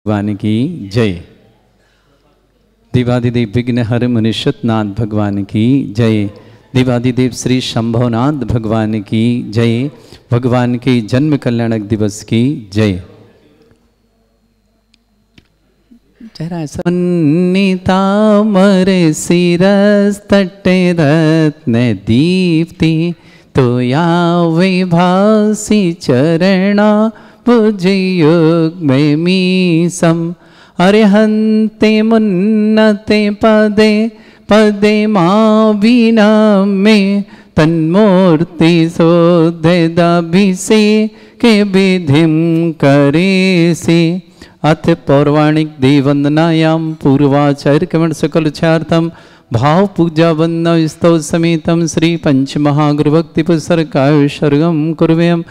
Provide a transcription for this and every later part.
भगवान की जय। देवादिदेव विघ्नहर मुनीश्वरनाथ भगवान की जय। देवादिदेव श्री शंभवनाथ भगवान की जय। भगवान के जन्म कल्याणक दिवस की जय। चेहरा सन्नीता मरे सिरस तटे रत्न दीप्ति तो या विभासी चरणा भुजयुग में मीसम अरिहंते मुन्नते पदे पदे माँ बीना में तन्मूर्ति सोधे दभिसे के विधिम करे से। अथ पौराणिक देववंदनायाम पूर्वाचार्य कमण सकल चार्थम भाव पूजा वंदना स्तव समेतम श्री पंच महागुरुभक्ति पुस्तकाय सर्गम कुर्वयम्।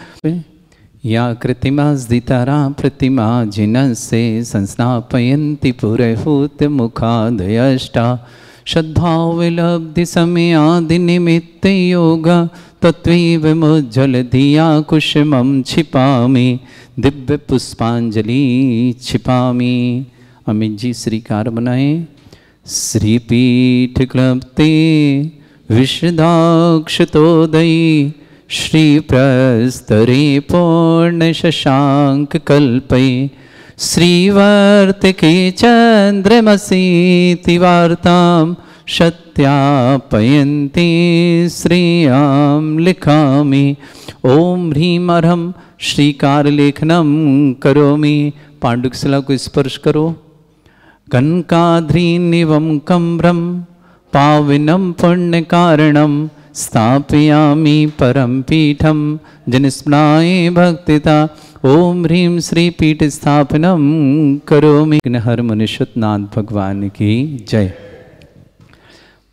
या कृतिमा दितारा प्रतिमा जिनसे संस्थापयन्ति पुरहूत मुखादयष्टा सद्भाव विलब्धि समय आदि निमित्त योग तत्वीव मुज्जल दिया कुसुमं छिपामि दिव्य पुष्पांजलि छिपामि। अमित जी श्रीकार बनाए। श्रीपीठ क्लप्ते विशदाक्षतोदयी श्री प्रस्तरे पूर्ण शशांक कल्पे श्रीवर्तिके चंद्रमसीति वार्तां सत्यापयन्ति श्रियां लिखामि। ओम ह्रीं अर्हं श्रीकार लेखनम करोमि। पांडुकशिला को स्पर्श करो। कनकाद्रीनिवं कम्रं पावनं पुण्य कारणं स्थापयामि परम पीठम जनस्मृणाय भक्तिता। ओम ह्रीं श्री पीठ स्थापनम करोमि। हर मुनीश्वरनाथ भगवान की जय।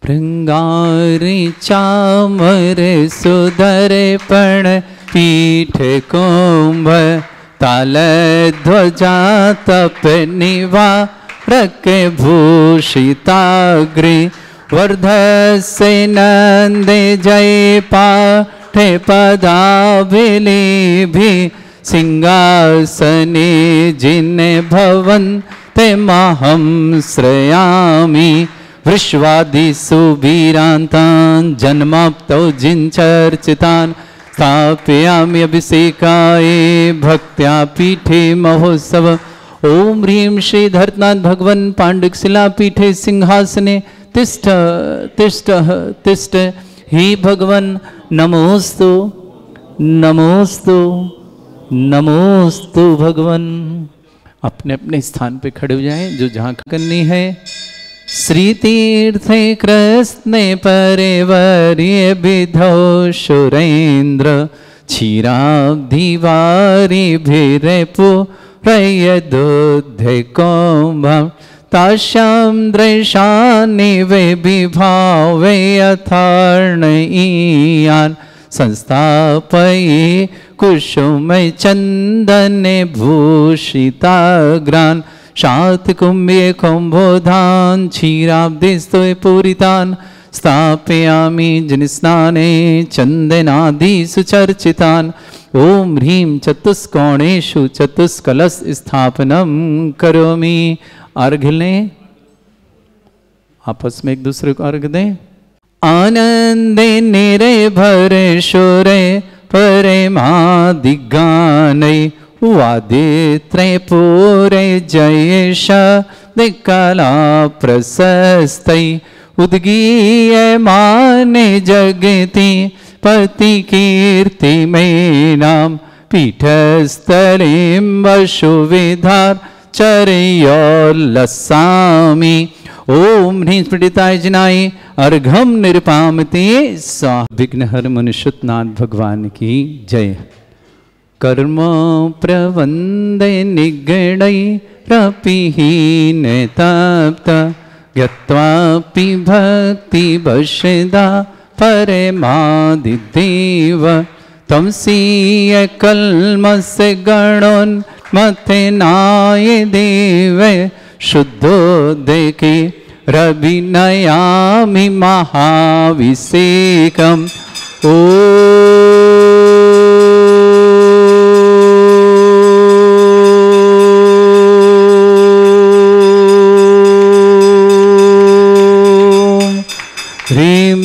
भृंगारि चामर सुधर पण पीठ कुंभ ताल ध्वजा तप निवा रक भूषिताग्रे वर्धसे नंदे जय पाठे पदाभिलेभि सिंहासने जिन्ने भवन्ते महं श्रयामि। विश्वादिषु वीरान्तान् जन्माप्तौ जिनचर्चितान् स्थापयामि अभिषेकाय भक्त्या पीठे महोत्सव। ओम ह्रीं श्री धरतनाथ भगवन् पांडुकशिला पीठे सिंहासने तिष्ठ तिष्ठ तिष्ठ। हे भगवन् नमोस्तु नमोस्तु नमोस्तु भगवन्। अपने अपने स्थान पे खड़े हो जाएं जो जहाँ करनी है। श्री तीर्थे कृष्णे परिवर्य विधौ सुरेन्द्र क्षीराब्धिवारी भिरेपु प्रयदुद्धे कुम्भम् ताश्यां दृशानि वे विभावे यथार्णयीयान् संस्थापये कुसुम चन्दने भूषिताग्रान् शातकुम्भे कुम्भोधान् क्षीराब्धिस्तु पूरितान् स्थापयामि जनस्नाने चन्दनादिषु चर्चितान्। ओम ह्रीं चतुष्कोणेषु चतुष्कलश स्थापनं करोमि। अर्घ लें। आपस में एक दूसरे को अर्घ दें। आनंदे निर्भर शोरे परे मादिगानै वादित्रे पूरे जयेश दिक्कला प्रशस्तै उद्गीय माने जगति पति कीर्ति में नाम पीठस्थलीं वसुविधार चर्योल्लसामि। ओम ह्रीं स्फटिकाय जिनाय अर्घम निरुपामते स्वाहा। विघ्नहर मुनीश्वरनाथ भगवान की जय। कर्म प्रवंदे निगणै रपिहीन तप्त ज्ञत्वापि भक्ति वशदा परमादिदेव तमसीय कल्मष गणोन्मते नाय देव शुद्धोदके रविनयामि महाभिषेकम्। ओ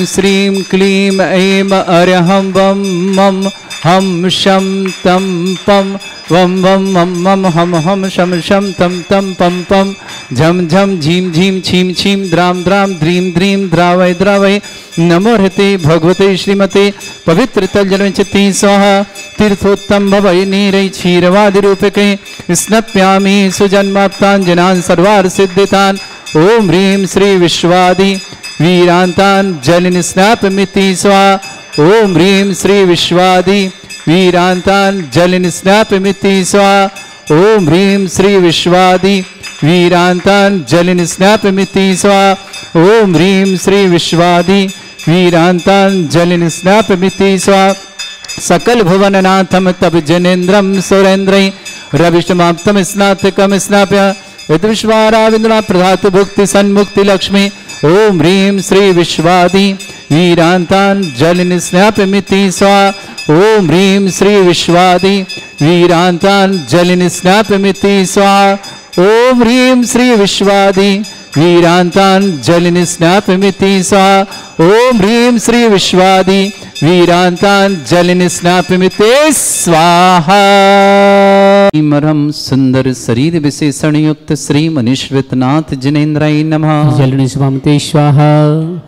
श्रीं क्लीं ऐं अर्हं वं मं हम शं तं पं वं वं मं मं हम शं शं तं तं पं पं झं झं झीं झीं छीं छीं द्रां द्रां द्रीं द्रीं द्रावय द्रावय नमो हृते भगवते श्रीमते पवित्र तलजलचति स्वाहा तीर्थोत्तम भवय नीरै क्षीरवादिरूपके स्नप्यामि सुजन्माप्ताञ्जनान् सर्वार्थ सिद्धितान् ओम ह्रीं श्री विश्वादि वीरांतान् जलनिस्नापमिति स्वाहा ओम ह्रीं श्री विश्वादि वीरांतान् जलनिस्नापमिति स्वाहा ओम ह्रीं श्री विश्वादि वीरांतान् जलनिस्नापमिति स्वाहा ओम ह्रीं श्री विश्वादि वीरांतान् जलनिस्नापमिति स्वाहा सकल भुवननाथम तब जनेन्द्रम सुरेन्द्रै रविष्टमाप्तम स्नातकम स्नाप्य यद्विश्वाराविंद्रा प्रधात भुक्ति सन्मुक्ति लक्ष्मी ओम ह्रीं श्री विश्वादि वीरांतान् जलनिस्नापमिति स्वाहा ओम ह्रीं श्री विश्वादि वीरांतान् जलनिस्नापमिति स्वाहा ओम ह्रीं श्री विश्वादि वीरांतान् जलनिस्नापमिति स्वाहा ओम ह्रीं श्री विश्वादि वीरांतान् जलनिस्नापमिति स्वाहा। मरम सुंदर शरीर विशेषण युक्त श्री मनीश्वरनाथ जिनेन्द्राय नमः। जलनिस्वामते स्वाहा।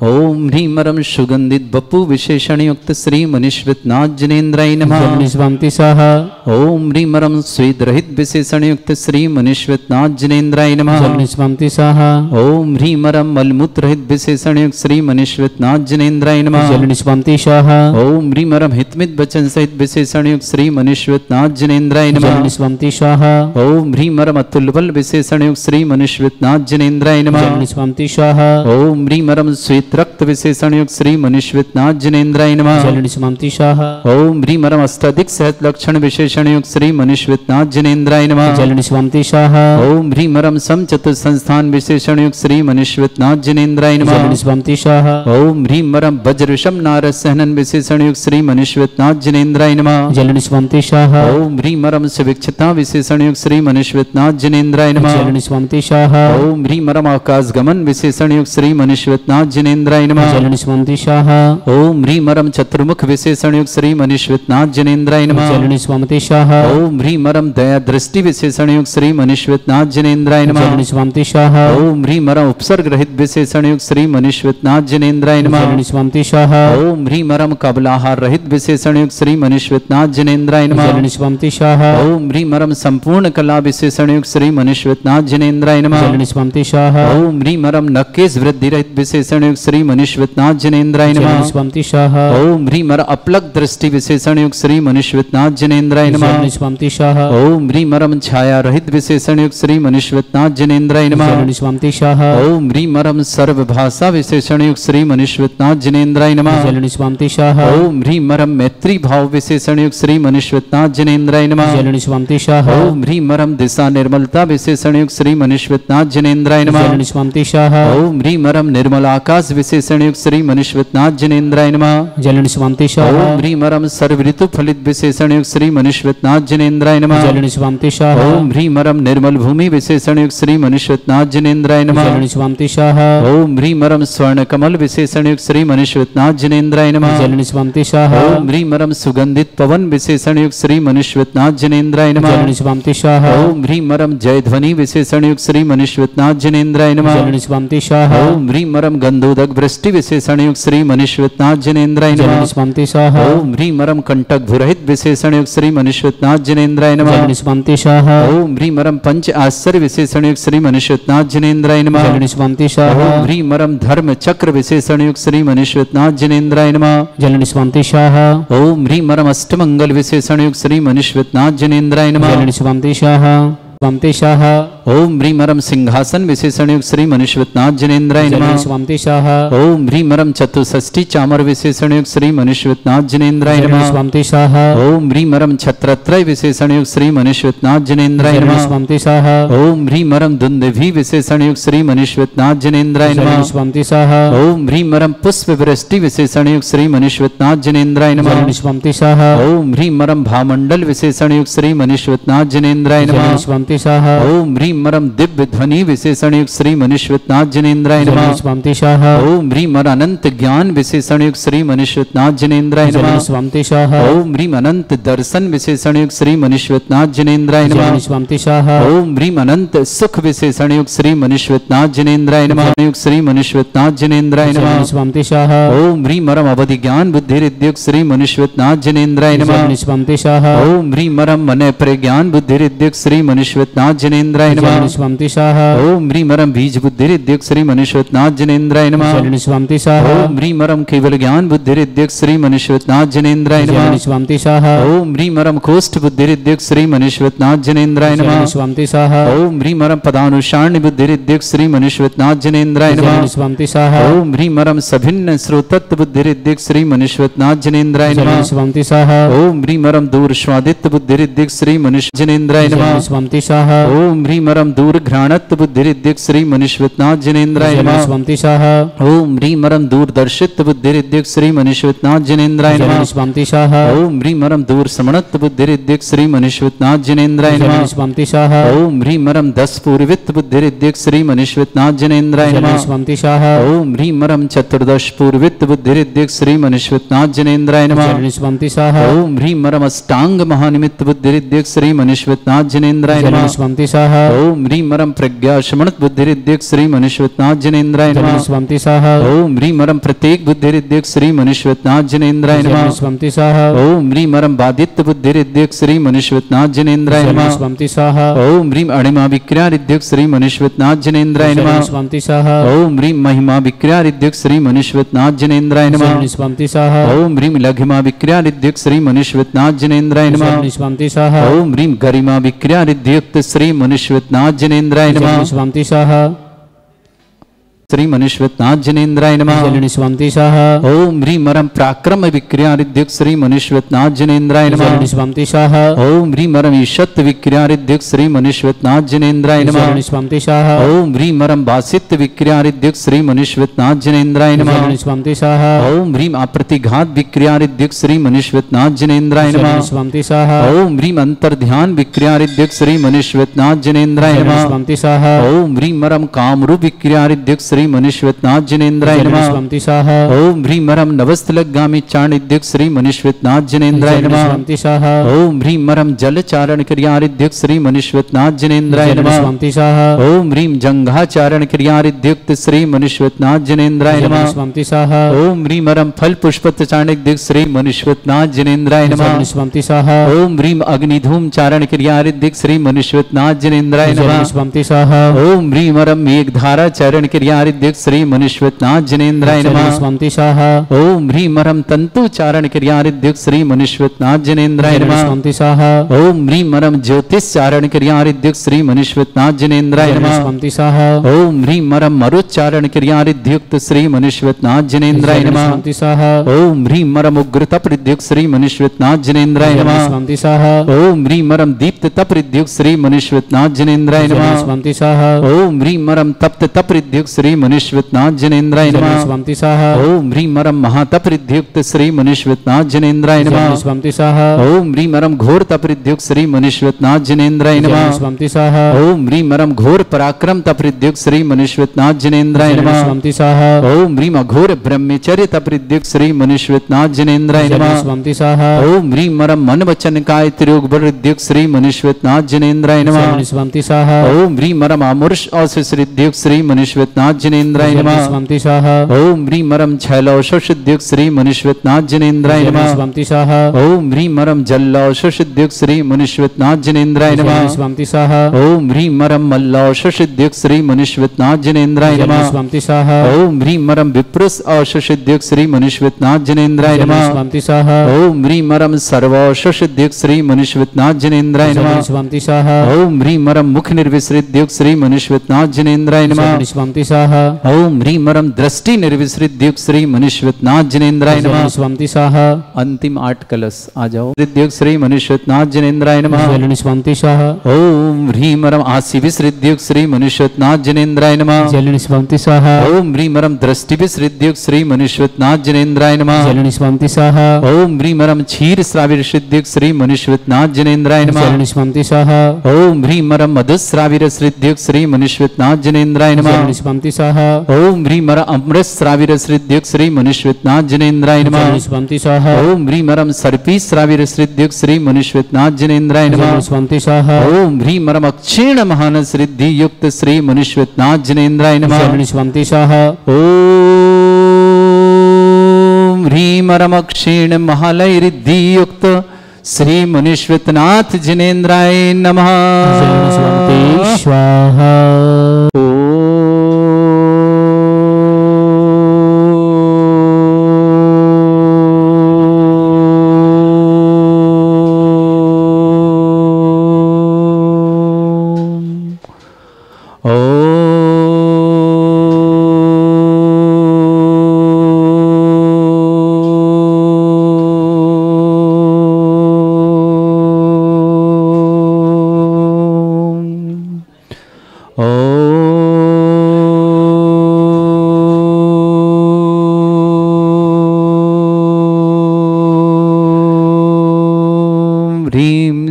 ओम ह्रीमरम सुगंधित बपु विशेषण युक्त श्री मनीश्वरनाथ जिनेन्द्राय नमः। जलनिस्वामते स्वाहा। ओम ह्रीमरम स्वेद रहित विशेषण युक्त श्री मनीश्वरनाथ जिनेन्द्राय नमः। जलनिस्वामते स्वाहा। ओम ह्रीमरम मलमूत्र रहित विशेषण युक्त श्री मनीश्वरनाथ जिनेन्द्राय नमः। जलनिस्वामते स्वाहा। ओम ह्रीमरम हितमित वचन सहित विशेषण युक्त श्री मनीश्वरनाथ जिनेन्द्राय नमः। जलनिस्वामते स्वाहा। ओम ह्रीमरम अतुलबल विशेषण युक्त श्री मनीश्वरनाथ जिनेन्द्राय नमः। जलनिस्वामते स्वाहा। ओम ह्रीमरम श्वेत रक्त विशेषण युक्त श्री मनीश्वरनाथ जिनेन्द्राय नमः। जलनिस्वामते स्वाहा। ओम ह्रीमरम अष्टाधिक सहत लक्षण विशेषण युक्त श्री मनीश्वरनाथ जिनेन्द्राय नमः। जलनिस्वामते स्वाहा। ओम ह्रीमरम समचतुर संस्थान विशेषण युक्त श्री मनीश्वरनाथ जिनेन्द्राय नमः। जलनिस्वामते स्वाहा। ओम ह्रीमरम वज्रशम नारद सहनन विशेषण युक्त श्री मनीश्वरनाथ जिनेन्द्राय नमः। जलनिस्वामते स्वाहा। ओम ह्रीमरम सुविक्षता विशेषण युक्त श्री मनीश्वरनाथ जिनेन्द्राय नमः। जलनिस्वामते स्वाहा। ओम ह्रीमरम आकाश गमन विशेषण युक्त श्री मनीश्वरनाथ जिनेन्द्राय नमः। जलनिस्वामते स्वाहा। ओम ह्रीमरम चतुर्मुख विशेषण युक्त श्री मनीश्वरनाथ जिनेन्द्राय नमः। जलनिस्वामते स्वाहा। ओम ह्रीमरम दया दृष्टि विशेषण युक्त श्री मनीश्वरनाथ जिनेन्द्राय नमः। जलनिस्वामते स्वाहा। ओम ह्रीमरम उपसर्ग रहित विशेषण युक्त श्री मनीश्वरनाथ जिनेन्द्राय नमः। जलनिस्वामते स्वाहा। ओम ह्रीमरम कबलाहार रहित विशेषण युक्त श्री मनीश्वरनाथ जिनेन्द्राय नमः। जलनिस्वामते स्वाहा। ओम ह्रीमरम संपूर्ण कला विशेषण युक्त श्री मनीश्वरनाथ जिनेन्द्राय नमः। जलनिस्वामते स्वाहा। ओम ह्रीमरम नकेश वृद्धि रहित विशेषण युक्त श्री मनीश्वरनाथ जिनेन्द्राय नमः। जलनिस्वामते स्वाहा। ओम ह्रीमर अपलक दृष्टि विशेषण युक्त श्री मनीश्वरनाथ जिनेन्द्राय नमः। जलनिस्वामते स्वाहा। ओम ह्रीमरम छाया रहित विशेषण युक्त श्री मनीश्वरनाथ जिनेन्द्राय नमः। जलनिस्वामते स्वाहा। ओम ह्रीमरम सर्व भाषा विशेषण युक्त श्री मनीश्वरनाथ जिनेन्द्राय नमः। जलनिस्वामते स्वाहा। ओम ह्रीमरम मैत्री भाव विशेषण युक्त श्री मनीश्वरनाथ जिनेन्द्राय नमः। जलनिस्वामते स्वाहा। ओम ह्रीमरम दिशा निर्मलता विशेषण युक्त श्री मनीश्वरनाथ जिनेन्द्राय नमः। जलनिस्वामते स्वाहा। ओम ह्रीमरम निर्मल आकाश विशेषण युक्त श्री मनीश्वरनाथ जिनेन्द्राय नमः। जलनिस्वामते स्वाहा। ओम ह्रीमरम सर्व ऋतु फलित विशेषण युक्त श्री मनीश्वरनाथ जिनेन्द्राय नमः। जलनिस्वामते स्वाहा। ओम ह्रीमरम निर्मल भूमि विशेषण युक्त श्री मनीश्वरनाथ जिनेन्द्राय नमः। जलनिस्वामते स्वाहा। ओम ह्रीमरम स्वर्ण कमल विशेषण युक्त श्री मनीश्वरनाथ जिनेन्द्राय नमः। जलनिस्वामते स्वाहा। ओम ह्रीमरम सुगंधित पवन विशेषण युक्त श्री मनीश्वरनाथ जिनेन्द्राय नमः। जलनिस्वामते स्वाहा। ओम ह्रीमरम जय ध्वनि विशेषण युक्त श्री मनीश्वरनाथ जिनेन्द्राय नमः। जलनिस्वामते स्वाहा। ओम ह्रीमरम गंधोदक वृष्टि विशेषण युक्त श्री मनीश्वरनाथ जिनेन्द्राय नमः। जलनिस्वामते स्वाहा। ओम ह्रीमरम कंटक भुरहित विशेषण युक्त श्री मनीश्वरनाथ जिनेन्द्राय नमः। जलनिस्वामते स्वाहा। ओम ह्रीमरम पंच आश्चर्य विशेषण युक्त श्री मनीश्वरनाथ जिनेन्द्राय नमः। जलनिस्वामते स्वाहा। ओम ह्रीमरम धर्म चक्र विशेषण युक्त श्री मनीश्वरनाथ जिनेन्द्राय नमः। जलनिस्वामते स्वाहा। ओम ह्रीमरम अष्टमंगल विशेषण युक्त श्री मनीश्वरनाथ जिनेन्द्राय नमः। जलनिस्वामते स्वाहा। स्वामते स्वाहा। ओम ह्रीमरम सिंहासन विशेषण युक्त श्री मनीश्वरनाथ जिनेन्द्राय नमः। जलनिस्वामते स्वाहा। ओम ह्रीमरम चतुष्षष्टि चामर विशेषण युक्त श्री मनीश्वरनाथ जिनेन्द्राय नमः। जलनिस्वामते स्वाहा। ओम ह्रीमरम छत्रत्रय विशेषण युक्त श्री मनीश्वरनाथ जिनेन्द्राय नमः। जलनिस्वामते स्वाहा। ओम ह्रीमरम दुंदुभि विशेषण युक्त श्री मनीश्वरनाथ जिनेन्द्राय नमः। जलनिस्वामते स्वाहा। ओम ह्रीमरम पुष्प वृष्टि विशेषण युक्त श्री मनीश्वरनाथ जिनेन्द्राय नमः। जलनिस्वामते स्वाहा। ओम ह्रीमरम भामंडल विशेषण युक्त श्री मनीश्वरनाथ जिनेन्द्राय नमः। जलनिस्वामते स्वाहा। ओम ह्रीमरम ह्रीं मरम दिव्य ध्वनि विशेषण युक्त श्री मनुष्यनाथ जिनेन्द्राय नमः। स्वामितिशाह ओम ह्रीं मर अनंत ज्ञान विशेषण युक्त श्री मनुष्यनाथ जिनेन्द्राय नमः। स्वामितिशाह ओम ह्रीं अनंत दर्शन विशेषण युक्त श्री मनुष्यनाथ जिनेन्द्राय नमः। स्वामितिशाह ओम ह्रीं अनंत सुख विशेषण युक्त श्री मनुष्यनाथ जिनेन्द्राय नमः। युक्त श्री मनुष्यनाथ जिनेन्द्राय नमः। स्वामितिशाह ओम ह्रीं मरम अवधि ज्ञान बुद्धि रिद्युक्त श्री मनुष्यनाथ जिनेन्द्राय नमः। स्वामितिशाह ओम ह्रीं मरम मन प्रज्ञान बुद्धि रिद्युक्त श्री मनुष्यनाथ जिनेन्द्राय नमः। स्वामितिशाह ओम ह्रीं मरम बीज बुद्धि रिद्युक्त श्री मनुष्यनाथ जिनेन्द्राय नमः। स्वामितिशाह ओम ह्रीं मरम केवल ज्ञान बुद्धि रिद्युक्त श्री मनुष्यनाथ जिनेन्द्राय नमः। स्वामितिशाह ओम ह्रीं मरम कोष्ठ बुद्धि रिद्युक्त श्री मनुष्यनाथ जिनेन्द्राय नमः। स्वामितिशाह ओम ह्रीं मरम पदानुसारण्य बुद्धि रिद्युक्त श्री मनुष्यनाथ जिनेन्द्राय नमः। स्वामितिशाह ओम ह्रीं मरम सभिन्न श्रोतत्व बुद्धि रिद्युक्त श्री मनुष्यनाथ जिनेन्द्राय नमः। स्वामितिशाह ओम ह्रीं मरम दूर स्वादित्व बुद्धि रिद्युक्त श्री मनुष्य जिनेन्द्राय नमः। स्वामितिशाह ओम ह्रीं मरम दूर घ्राणत्व बुद्धि रिद्युक्त श्री मनुष्यनाथ जिनेन्द्राय नमः। स्वामितिशाह ओम ह्रीं मरम दूर दर्शित्व बुद्धि रिद्युक्त श्री मनुष्यनाथ जिनेन्द्राय नमः। स्वामितिशाह ओम ह्रीं मरम दूर समणत्व बुद्धि रिद्युक्त श्री मनुष्यनाथ जिनेन्द्राय नमः। स्वामितिशाह ओम ह्रीं मरम दस पूर्वित्व बुद्धि रिद्युक्त श्री मनुष्यनाथ जिनेन्द्राय नमः। स्वामितिशाह ओम ह्रीं मरम चतुर्दश पूर्वित्व बुद्धि रिद्युक्त श्री मनुष्यनाथ जिनेन्द्राय नमः। स्वामितिशाह ओम ह्रीं मरम अष्टांग महानिमित्त बुद्धि रिद्युक्त श्री मनुष्यनाथ जिनेन्द्राय नमः। स्वामितिशाह ओम ह्रीं मरम प्रज्ञा शमणत बुद्धि रिद्युक्त श्री मनुष्यनाथ जिनेन्द्राय नमः। स्वामितिशाह ओम ह्रीं मरम प्रत्येक बुद्धि रिद्युक्त श्री मनुष्यनाथ जिनेन्द्राय नमः। स्वामितिशाह ओम ह्रीं मरम बादित्य बुद्धि रिद्युक्त श्री मनुष्यनाथ जिनेन्द्राय नमः। स्वामितिशाह ओम ह्रीं अणिमा विक्रिया रिद्युक्त श्री मनुष्यनाथ जिनेन्द्राय नमः। स्वामितिशाह ओम ह्रीं महिमा विक्रिया रिद्युक्त श्री मनुष्यनाथ जिनेन्द्राय नमः। स्वामितिशाह ओम ह्रीं लघिमा विक्रिया रिद्युक्त श्री मनुष्यनाथ जिनेन्द्राय नमः। स्वामितिशाह ओम ह्रीं गरिमा विक्रिया रिद्युक्त श्री मनुष्यनाथ जिनेन्द्राय नमः। स्वामितिशाह श्री मनुष्यनाथ जिनेन्द्राय नमः। स्वामितिशाह ओम ह्रीं मरम पराक्रम विक्रिया रिद्युक्त श्री मनुष्यनाथ जिनेन्द्राय नमः। स्वामितिशाह ओम ह्रीं मरम ईशत्व विक्रिया रिद्युक्त श्री मनुष्यनाथ जिनेन्द्राय नमः। स्वामितिशाह ओम ह्रीं मरम बासित्व विक्रिया रिद्युक्त श्री मनुष्यनाथ जिनेन्द्राय नमः। स्वामितिशाह ओम ह्रीं अप्रतिघात विक्रिया रिद्युक्त श्री मनुष्यनाथ जिनेन्द्राय नमः। स्वामितिशाह ओम ह्रीं अंतर्ध्यान विक्रिया रिद्युक्त श्री मनुष्यनाथ जिनेन्द्राय नमः। स्वामितिशाह ओम ह्रीं मरम कामरूप विक्रिया रिद्युक्त श्री मनुष्यनाथ जिनेन्द्राय नमः। स्वामितिशाह ओम ह्रीं मरम नवस्तलगामी चारण रिद्युक्त श्री मनुष्यनाथ जिनेन्द्राय नमः। स्वामितिशाह ओम ह्रीं मरम जल चारण क्रिया रिद्युक्त श्री मनुष्यनाथ जिनेन्द्राय नमः। स्वामितिशाह ओम ह्रीं जंघा चारण क्रिया रिद्युक्त श्री मनुष्यनाथ जिनेन्द्राय नमः। स्वामितिशाह ओम ह्रीं मरम फल पुष्पत चारण रिद्युक्त श्री मनुष्यनाथ जिनेन्द्राय नमः। स्वामितिशाह ओम ह्रीं अग्निधूम चारण क्रिया रिद्युक्त श्री मनुष्यनाथ जिनेन्द्राय नमः। स्वामितिशाह ओम ह्रीं मरम मेघधारा चरण क्रिया रिद्युक्त श्री मनुष्यनाथ जिनेन्द्राय नमः। स्वामितिशाह ओम ह्रीं मरम तंतु चारण क्रिया रिद्युक्त श्री मनुष्यनाथ जिनेन्द्राय नमः। स्वामितिशाह ओम ह्रीं मरम ज्योतिष चारण क्रिया रिद्युक्त श्री मनुष्यनाथ जिनेन्द्राय नमः। स्वामितिशाह ओम ह्रीं मरम मरुच्चारण क्रिया रिद्युक्त श्री मनुष्यनाथ जिनेन्द्राय नमः। स्वामितिशाह ओम ह्रीं मरम उग्र तप रिद्युक्त श्री मनुष्यनाथ जिनेन्द्राय नमः। स्वामितिशाह ओम ह्रीं मरम दीप्त तप रिद्युक्त श्री मनुष्यनाथ जिनेन्द्राय नमः। स्वामितिशाह ओम ह्रीं मरम तप्त तप रिद्युक्त श्री मनुष्यनाथ जिनेन्द्राय नमः। स्वामितिशाह ओम ह्रीं मरम महातप रिद्युक्त श्री मनुष्यनाथ जिनेन्द्राय नमः। स्वामितिशाह ओम ह्रीं मरम घोर तप रिद्युक्त श्री मनुष्यनाथ जिनेन्द्राय नमः। स्वामितिशाह ओम ह्रीं मरम घोर पराक्रम तप रिद्युक्त श्री मनुष्यनाथ जिनेन्द्राय नमः। स्वामितिशाह ओम ह्रीं अघोर ब्रह्मचर्य तप रिद्युक्त श्री मनुष्यनाथ जिनेन्द्राय नमः। स्वामितिशाह ओम ह्रीं मरम मन वचन काय त्रियोग बल रिद्युक्त श्री मनुष्यनाथ जिनेन्द्राय नमः। स्वामितिशाह ओम ह्रीं मरम आमुष औशिष रिद्युक्त श्री मनुष्यनाथ जिनेन्द्राय नमः। स्वामितिशाह ओम ह्रीं मरम छैलौषष रिद्युक्त श्री मनुष्यनाथ जिनेन्द्राय नमः। स्वामितिशाह ओम ह्रीं मरम जल्लौषष रिद्युक्त श्री मनुष्यनाथ जिनेन्द्राय नमः। स्वामितिशाह ओम ह्रीं मरम मल्लौषष रिद्युक्त श्री मनुष्यनाथ जिनेन्द्राय नमः। स्वामितिशाह ओम ह्रीं मरम विप्रुष औषष रिद्युक्त श्री मनुष्यनाथ जिनेन्द्राय नमः। स्वामितिशाह ओम ह्रीं मरम सर्वौषष रिद्युक्त श्री मनुष्यनाथ जिनेन्द्राय नमः। स्वामितिशाह ओम ह्रीं मरम मुख निर्विसृत रिद्युक्त श्री मनुष्यनाथ जिनेन्द्राय नमः। स्वामितिशाह ओम ह्रीं रम दृष्टि निर्विसृद्युक्त श्री मनुष्यनाथ जिनेन्द्राय नमः। स्वामी शाह अंतिम 8 कलश आ जाओ। हृद्युक्त श्री मनुष्यनाथ जिनेन्द्राय नमः। स्वामी शाह ओम ह्रीं रम आसि विसृद्युक्त श्री मनुष्यनाथ जिनेन्द्राय नमः। स्वामी शाह ओम ह्रीं रम दृष्टि विसृद्युक्त श्री मनुष्यनाथ जिनेन्द्राय नमः। स्वामी शाह ओम ह्रीं रम क्षीर श्राविर सिद्धियुक्त श्री मनुष्यनाथ जिनेन्द्राय नमः। स्वामी शाह ओम ह्रीं रम मधुश्राविर सिद्धियुक्त श्री मनुष्यनाथ जिनेन्द्राय नमः। स्वामी शाह ओम ह्रीं रम अमृत श्राविर सिद्धियुक्त श्री मनुष्यनाथ जिनेन्द्राय नमः। स्वामी शाह ओम ह्रीं रम सर्पी श्राविर सिद्धियुक्त श्री मनुष्यनाथ जिनेन्द्राय नमः। स्वामी शाह ओम ह्रीं रम क्षीण महान सिद्धि युक्त श्री मनुष्यनाथ जिनेन्द्राय नमः। स्वामी शाह ओम ह्रीं रम क्षीण महालय रिद्धि युक्त श्री मनुष्यनाथ जिनेन्द्राय नमः। स्वामी स्वाहा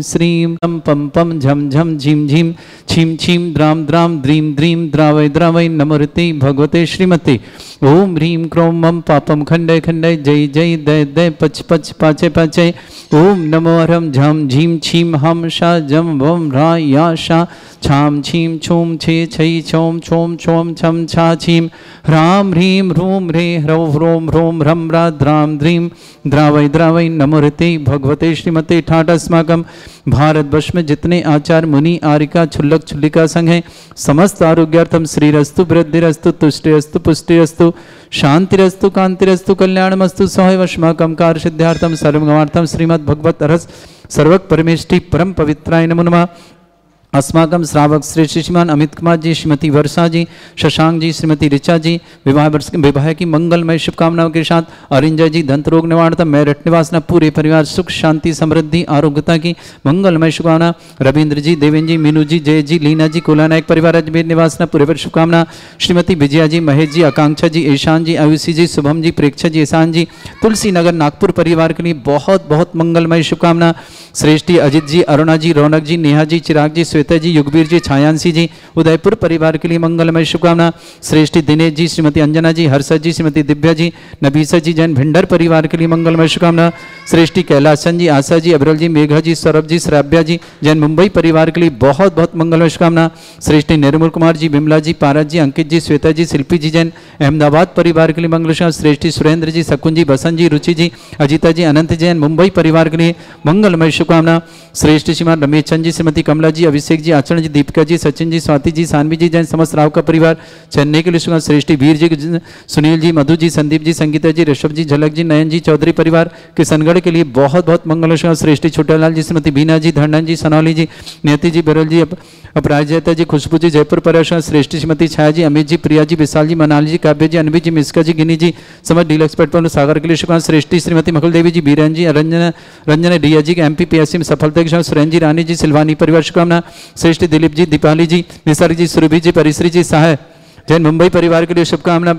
श्रीं पम पम झम झम झीम झीम छीम छीम द्राम द्राम द्रीम द्रीम द्रावय द्रावय नमोते भगवते श्रीमते। ओम ह्रीं क्रों मम पापम खंडय खंडय जय जय दय दय पच पच पाचय पाचय। ओम नमो हरम झम झीम छीम हम शा जम वम रा या शा छाम छीम छूम छे छई छोम छोम छोम छम छा छीम ह्राम ह्रीं ह्रूम ह्रे ह्रौ ह्रोम ह्रोम ह्रम रा द्राम द्रीम द्रावय द्रावय नमोते भगवते श्रीमते। ठाट अस्माकम भारतवर्ष में जितने आचार्य मुनि आरिका छुल्लक छुल्लिका संघ हैं समस्त आरोग्यार्थम श्रीरस्तु वृद्धिरस्तु तुष्टिरस्तु पुष्टिरस्तु शांतिरस्तु कांतिरस्तु कल्याणमस्तु सहैवस्माकं कार्य सिद्ध्यार्थम सर्वगमार्थम श्रीमद् भगवत रस सर्वक परमेष्टि परम पवित्राय नमो नमः। अस्माकं श्रावक श्री श्रीमान अमित कुमार जी, श्रीमती वर्षा जी, शशांक जी, श्रीमती ऋचा जी विवाह की मंगलमय शुभकामनाओं के साथ अरिंजय जी धन रोग निवारणता मेरठ निवासना पूरे परिवार सुख शांति समृद्धि आरोग्यता की मंगलमय शुभकामना। रविंद्र जी, देवेंद्र जी, मीनू जी, जय जी, लीना जी, कोला नायक परिवार अजमेर निवासना पूरे पर शुभकामना। श्रीमती विजया जी, महेश जी, आकांक्षा जी, ईशान जी, आयुषी जी, शुभम जी, प्रेक्षा जी, ईशान जी, तुलसी नगर नागपुर परिवार के लिए बहुत बहुत मंगलमय शुभकामना। श्रेष्ठी अजित जी, अरुणा जी, रौनक जी, नेहा जी, चिराग जी, श्वेता जी, युगवीर जी, छायांशी जी, उदयपुर परिवार के लिए मंगलमय शुभकामना। श्रेष्ठी दिनेश जी, श्रीमती अंजना जी, हर्षद जी, श्रीमती दिव्या जी, नबीसा जी, जैन भिंडर परिवार के लिए मंगलमय शुभकामना। श्रेष्ठी कैलासन जी, आशा जी, अबरल जी, मेघा जी, सौरभ जी, श्राव्या जी, जैन मुंबई परिवार के लिए बहुत बहुत मंगलमय शुभकामना। श्रेष्ठी निर्मल कुमार जी, बिमला जी, पारस जी, अंकित जी, श्वेता जी, शिल्पी जी, जैन अहमदाबाद परिवार के लिए मंगल शुभकामना। श्रेष्ठी सुरेंद्र जी, शकुन जी, बसंत जी, रुचि जी, अजिता जी, अनंत जैन मुंबई परिवार के लिए मंगलमय शुभकामना। श्रेष्ठ श्रीमान रमेश चंद जी, श्रीमती कमला जी, अभिषेक जी, आचरण जी, दीपिका जी, सचिन जी, स्वाति जी, सानवी जी, जैन समस्त राव का परिवार चेन्नई के लिए शुभकामना। श्रेष्ठी वीर जी, सुनील जी, मधु जी, संदीप जी, संगीता जी, ऋषभ जी, झलक जी, नयन जी, चौधरी परिवार किशनगढ़ के लिए बहुत बहुत मंगल शुभकामना। श्रेष्ठी छोटेलाल जी, श्रीमती बीना जी, धंडन जी, सोनौली जी, नेति जी, बिरल जी, अपराजिता जी, खुशबू जी, जयपुर परिवार। श्रेष्ठी श्रीमती छाया जी, अमित जी, प्रिया जी, विशाल जी, मनाली जी, काव्य जी, अनवी जी, मिस्का जी, गिनी जी, समझ डीलक्स पेट्रोल सागर के लिए शुभकामना। श्रेष्ठी श्रीमती मकुल देवी जी, बीरन जी, रंजन डिया जी, एमपी पीएससी में सफलता के साथ सुरेंद्र जी, रानी जी, सिलवानी परिवार शुभकामना। श्रेष्ठी दिलीप जी, दीपाली जी, निसर्ग जी, सुरभि जी, परिश्री जी, सहाय जैन मुंबई परिवार के लिए शुभकामना।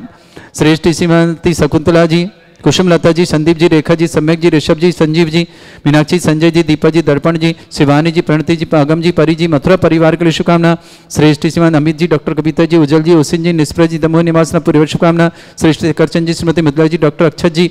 श्रेष्ठी श्रीमती शकुंतला जी, कुसुम लता जी, संदीप जी, रेखा जी, सम्यक जी, ऋषभ जी, संजीव जी, मीनाक्षी, संजय जी, दीपा जी, दर्पण जी, शिवानी जी, प्रणति जी, पागम जी, परी जी, मथुरा परिवार के लिए शुभकामना। श्रेष्ठ श्रीमान अमित जी, डॉक्टर कविता जी, उज्जवल जी, ओसिन जी, निष्प्र जी, दमोह निवासना पूर्व शुभकामना। श्रेष्ठ करचंद जी, श्रीमती मिथिला जी, डॉक्टर अक्षत जी,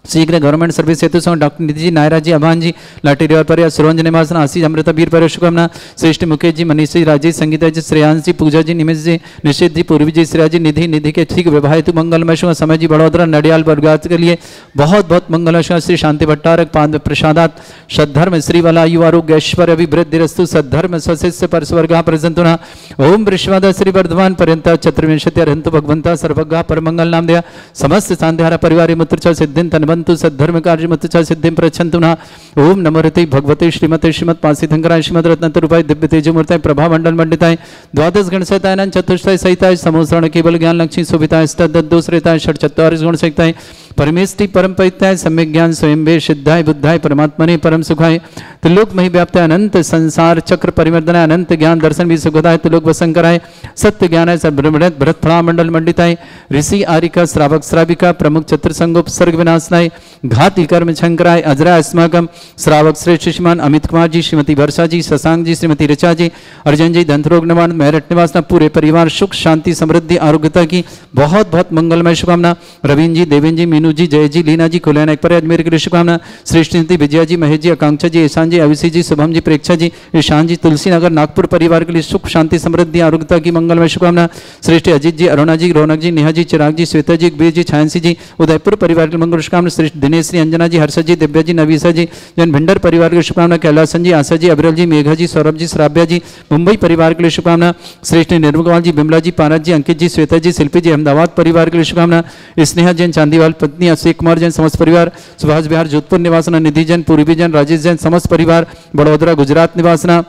शीघ्र गवर्नमेंट सर्विस हेतु संघ डॉक्टर निधि जी, नायरा जी, अभान जी, लाठी रेवा पर सुरंजन निवासन, आशीष अमृता वीर पर शुभकामना। श्रेष्ठ मुकेश जी, मनीष जी, राजेश, संगीता जी, श्रेयांश जी, पूजा जी, निमिष जी, निश्चित जी, पूर्वी जी, श्रेया जी, निधि निधि के ठीक विवाह हेतु मंगलमय शुभ। समय जी, बड़ोदरा नडियाल बरगात के लिए बहुत बहुत मंगलमय शुभ। श्री शांति भट्टारक पाद प्रसादात सद्धर्म श्रीवला यु आरोग्य ऐश्वर्य अभिवृद्धिरस्तु सद्धर्म स्वशिष्य पर स्वर्गा प्रजंतुना। ओम विश्वादा श्री वर्धमान पर्यंत चतुर्विंशति अर्हंतु भगवंता सर्वज्ञा परमंगल नाम दया समस्त सांध्यारा परिवार मूत्र सिद्धिन भवन्तु सद्धर्म कार्यमत च सिद्धिं प्रयच्छन्तु नः। ओम नमो ऋते भगवते श्रीमते श्रीमत्पासीथंकराय श्रीमद्रत्नतरूपाय दिव्य तेजोमूर्ताय प्रभामंडल मंडिताय द्वादश गणसहिताय चतुष्टय सहिताय समोसरण केवल ज्ञान लक्ष्मी शोभिताय अष्टदोषरिताय षट्चत्वारिश गुण सहिताय परमेष्टि परम परित्याय सम्यक ज्ञान स्वयं वे सिद्धाय बुद्धाय परमात्मने परम सुखाय त्रिलोकमहि व्याप्ताय अनंत संसार चक्र परिवर्तनाय अनंत ज्ञान दर्शन भी सुखदाय त्रिलोक वसंकराय सत्य ज्ञानाय ब्रह्मणत भरत फला मंडल मंडिताय ऋषि आरिका श्रावक श्राविका प्रमुख चतुर संगोपसर्ग विनाशनाय घाती कर्म शंकराय अजरा अस्माकम श्रावक श्रेष्ठ श्रीमान अमित कुमार जी श्रीमती वर्षा जी शशांक जी श्रीमती ऋचा जी अर्जन जी दंतरोग निवारण मेरठ निवासना पूरे परिवार सुख शांति समृद्धि आरोग्यता की बहुत बहुत मंगलमय शुभकामना। रवीन जी देवेन जी मीनू जी जय जी लीना जी कुलैन एक पर अजमेर के लिए शुभकामना। श्रेष्ठ विजया जी महेश जी आकांक्षा जी ईशान जी अविशी जी शुभम जी प्रेक्षा जी ईशान जी तुलसी नगर नागपुर परिवार के लिए सुख शांति समृद्धि आरोग्यता की मंगलमय शुभकामना। श्रेष्ठ अजीत जी अरुणा जी रौनक जी नेहा जी चिराग जी श्वेता जी वीर जी छायांसी जी उदयपुर परिवार के मंगल शुभकामना। श्रेष्ठ दिनेश श्री अंजना जी हर्षद जी दिव्या जी नवीसा जी जन भिंडर परिवार की शुभकामना। कैलासन जी आशा जी अविरल जी मेघा जी सौरभ जी श्राव्या जी मुंबई परिवार के लिए शुभकामना। श्रेष्ठ निर्मल कुमार जी बिमला जी पारस जी अंकित जी श्वेता जी शिल्पी जी अहमदाबाद परिवार के लिए शुभकामना। स्नेहा जैन चांदीवाल पत्नी अक्षय कुमार जैन समस्त परिवार सुभाष बिहार जोधपुर निवासना निधि जैन पूर्वी जैन राजेश जैन समस्त परिवार बड़ोदरा गुजरात निवासना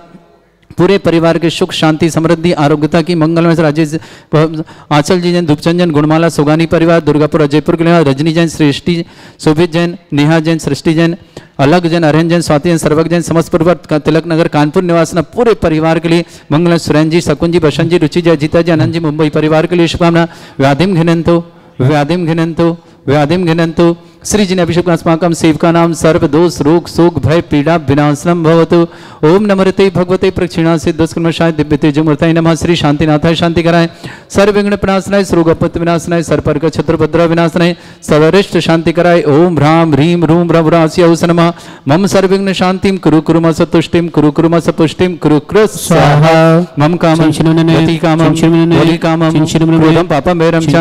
पूरे परिवार के सुख शांति समृद्धि आरोग्यता की मंगलमय राजेश आंचल जी जैन धूपचंद जैन गुणमाला सुगानी परिवार दुर्गापुर अजयपुर के लिए रजनी जैन सृष्टि शोभित जैन नेहा जैन सृष्टि जैन अलग जैन अरहन जैन स्वाति जैन सर्वक जैन समस्त परिवार तिलक नगर कानपुर निवासना पूरे परिवार के लिए मंगल। सुरेन जी शकुन जी बसंत जी रुचि जी अजीता जी आनंद जी मुंबई परिवार के लिए शुभकामना। व्याधिम घिनंतो व्याधिम घिनंतो व्याधिम घिनंतो श्री जी ने अभिषेक अस्माकं सेवका नाम सर्व दोष रोग शोक भय पीड़ा विनाशनम भवतु। ओम नमस्ते भगवते प्रक्षिणा से दुष्कर्मशाय दिव्य तेजोमूर्ताय नमः। श्री शांतिनाथाय शांति कराय सर्व विघ्न प्रणाशनाय श्रोगपत विनाशनाय सर्पर्क छत्रभद्र विनाशनाय सर्वरिष्ट शांति कराय। ओम ह्राम ह्रीम रूम रवरास्यौ नमः। मम सर्वविघ्न शांतिम कुरु कुरु म सतुष्टिम कुरु कुरु म सपुष्टिम कुरु कृ स्वाहा। मम कामं गति कामं बोधि कामं क्रोधं पापं वैरं च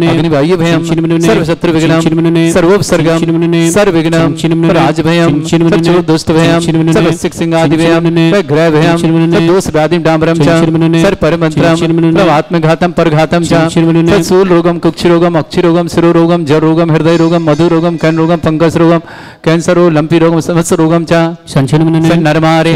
अग्निवायु भयं सर्व शत्रु विघ्नं सर्वोपसर्गं सर्वविघ्नं राजभयं सर्व दुष्ट भयं सर्व सिंहादि भयं ग्रह भयं दोष व्याधि डाम्बरं च सर्व परमंत्रं सर्व आत्मघातं परघातं च सूल रोगं कुक्षि रोगं अक्षि रोगं शिरो रोगं जर रोगं हृदय रोगं मधु रोगं कैन रोगं फंगस रोगं कैंसर रोग लंपी रोगं समस्त रोगं च नरमारे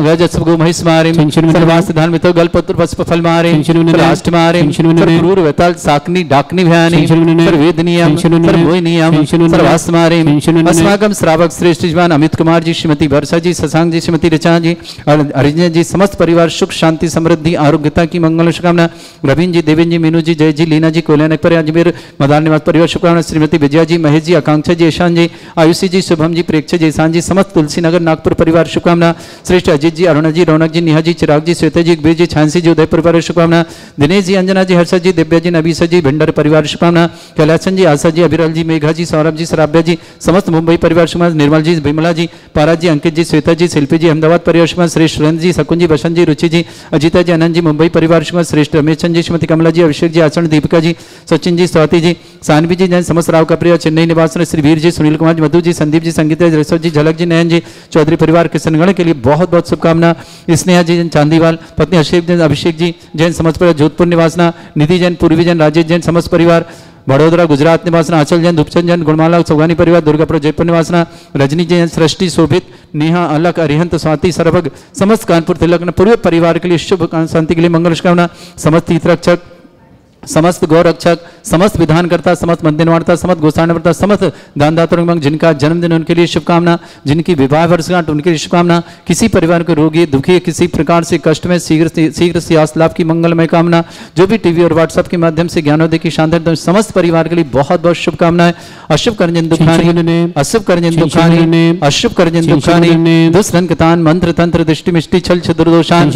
गजस्व गो महिष्मारे सर्वास्थ धान्वितो गलपत्र पुष्प फलमारे राष्ट्रमारे क्रूर वेताल साकनी डाकनी भयानी सर्वेदनीयं सर्वोयनीयं सर्वास्मारे अस्माकं श्रावक श्रेष्ठ जवान अमित कुमार जी श्रीमती वर्षा जी शशांक जी श्रीमती ऋचा जी अरिजन जी समस्त परिवार सुख शांति समृद्धि आरोग्यता की मंगल शुभकामना। रवीन जी देवेन जी मीनू जी जय जी लीना जी कोयला पर अजमेर मदान निवास परिवार शुभकामना। श्रीमती विजया जी महेश जी आकांक्षा जी ईशान जी आयुषी जी शुभम जी प्रेक्षा जी ईशान जी समस्त तुलसी नगर नागपुर परिवार शुभकामना। श्रेष्ठ अजीत जी अरुणा जी रौनक जी नेहा जी चिराग जी श्वेता जी वीर जी छायांसी जी उदयपुर परिवार शुभकामना। दिनेश जी अंजना जी हर्षद जी दिव्या जी नवीसा जी भिंडर परिवार शुभकामना। कैलासन जी आशा जी अभिरल जी मेघा जी सौरभ जी श्राव्या जी समस्त मुंबई परिवार शुभकामना। निर्मल जी बिमला जी पारस जी अंकित जी श्वेता जी शिल्पी जी अहमदाबाद परिवार शुभकामना। श्रेष्ठ सुरेंद्र जी शकुन जी बसंत जी रुचि जी अजीता जी आनंद जी मुंबई परिवार शुभकामना। श्रेष्ठ रमेश चंद जी श्रीमती कमला जी अभिषेक जी आचरण दीपिका जी सचिन जी स्वाति जी सानवी जी जैन समस्त राव का परिवार चेन्नई निवास श्री वीर जी सुनील कुमार जी मधु जी संदीप जी संगीत ऋषभ जी झलक जी नयन जी चौधरी परिवार किशनगढ़ के लिए बहुत बहुत शुभकामना। स्नेहा जी जैन चांदीवाल पत्नी अभिषेक जी जैन समस्त परिवार जोधपुर निवासना निधि जैन पूर्वी जैन राजेश जैन समस्त परिवार बड़ोदरा गुजरात निवासना आंचल जैन धूपचंद जैन गुणमाला सौगानी परिवार दुर्गापुर जयपुर निवासना रजनी जैन सृष्टि शोभित नेहा अलग अरिहंत स्वाति सरभग समस्त कानपुर तिलक पूरे परिवार के लिए शुभ शांति के लिए मंगल शुभकामना। समस्त हितरक्षक समस्त गौरक्षक समस्त विधानकर्ता समस्त मंदिरवार्ता समस्त गोसाणवर्ता समस्त दानदाता जिनका जन्मदिन उनके लिए शुभकामना। जिनकी विवाह वर्षगांठ उनके लिए शुभकामना। किसी परिवार को रोगी दुखी किसी प्रकार से कष्ट में शीघ्र सियास्त लाभ की मंगलमय कामना। जो भी टीवी और व्हाट्सएप के माध्यम से ज्ञानोदय की शानदार समस्त परिवार के लिए बहुत बहुत शुभकामनाएं। अशुभ कर्जन दुखानी अशुभ कर्जन दुखानी अशुभ कर्जन दुखानी दुष्टन मंत्र तंत्र दृष्टि मिष्टि छल छदुर्दोषान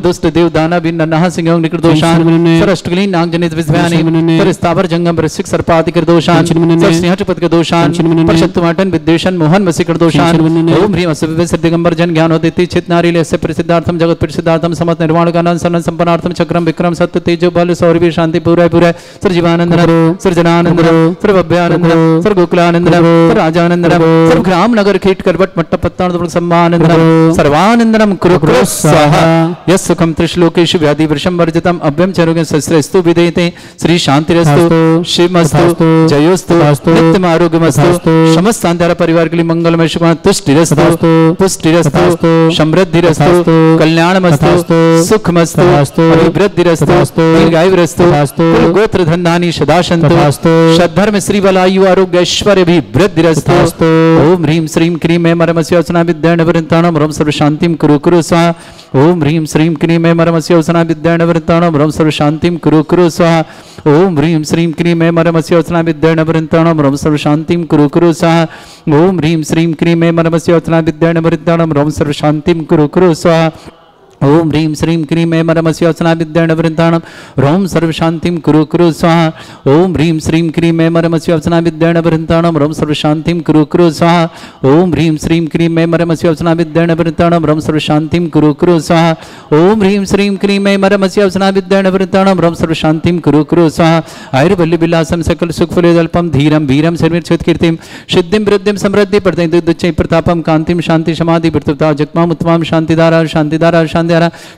दुष्ट देव दाना बिन नहा सिंह निकट दोषान अष्टकली नाग जनित विद्यानि पर स्थावर जंगम वृश्चिक सर्पादिकर दोषान स्नेहपद के दोषान पर शत्रुमाटन विद्वेषण मोहन वसीकर दोषान ओम ह्रीम असुभे सिद्धिगंबर जन ज्ञानोदिति चित नारी से प्रसिद्धार्थम जगत प्रसिद्धार्थम समस्त निर्वाण गानन सरण संपन्नार्थम चक्रम विक्रम सत्य तेजो बल सौरभीर शांति पूरा पूरा sir Jivananda sir Jnanananda sir Bhavyananda sir Gokulananda sir Rajananda sir ग्राम नगर कीट करवट मट्ट पत्तान सम्मानंद सर्वानंदनम कुरु कुरु स्वाहा यस सुखम त्रिश्लोकेषु व्याधि वृषम वर्जितम अभ्यम चरोगे सस्त्रस्तु विदे क्रियते। श्री शांतिरस्तु, शिवमस्तु, जयोस्तु, नित्यम आरोग्यमस्तु, समस्त शांतिधारा परिवार के लिए मंगलमय शुभ तुष्टिरस्तु, पुष्टिरस्तु, समृद्धिरस्तु, कल्याणमस्तु, सुखमस्तु, अभिवृद्धिरस्तु, दीर्घायुरस्तु, कुल गोत्र धन्धानि सदा सन्तु, सद्धर्म श्री बलायु आरोग्य ऐश्वर्य भी वृद्धिरस्तु। ओम ह्रीं श्रीं क्रीं मे मरमस्य वसना विद्याणवृत्ताणं रम सर्व शांतिं कुरु कुरु स्वाहा। ओम ह्रीं श्रीं क्रीं मे मरमस्य वसना विद्याणवृत्ताणं रम सर्व शांतिं कुरु कुरु स्वाहा। ओम ह्रीं श्रीं क्रीं मे मरमस्य वसना विद्याणवृत्ताणं रम सर्व शांतिं कुरु कुरु स्वाहा। ओम ह्रीं श्रीं क्रीं मे मरमस्य वसना विद्याणवृत्ताणं रम सर्व शांतिं कुरु कुरु स्वाहा। ओम ह्रीं श्रीं क्रीं मे मरमस्य वसना विद्याणवृत्ताणं रोम सर्व शांतिं कुरु कुरु स्वाहा। ओम ह्रीं श्रीं क्रीं मे मरमस्य वसना विद्याणवृत्ताणं रोम सर्व शांतिं कुरु कुरु स्वाहा। ओम ह्रीं श्रीं क्रीं मे मरमस्य वसना विद्याणवृत्ताणं रोम सर्व शांतिं कुरु कुरु स्वाहा। ओम ह्रीं श्रीं क्रीं मे मरमस्य वसना विद्याणवृत्ताणं रोम सर्व शांतिं कुरु कुरु स्वाहा। आयुर्बल्य विलासं सकल सुखफलदल्पं धीरं वीरं सर्वैर्च्युत कीर्तिं सिद्धिं वृद्धिं समृद्धि प्रदं दुच्चै प्रतापं कांतिं शांति समाधि वृत्तता जगमाम उत्तमां शांतिधारा शांतिधारा शांतिधारा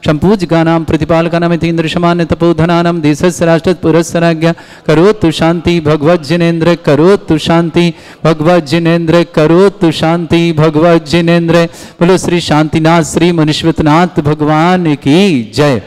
संपूज्यकानां प्रतिपालकानां इतीन्द्र समान तपोधनानां देशस्य राष्ट्र पुरस्य राज्ञ करोतु शांति भगवत जिनेन्द्र करोतु शांति भगवत जिनेन्द्र करोतु शांति भगवत जिनेन्द्र। बोलो श्री शांतिनाथ श्री मनुष्यनाथ भगवान की जय।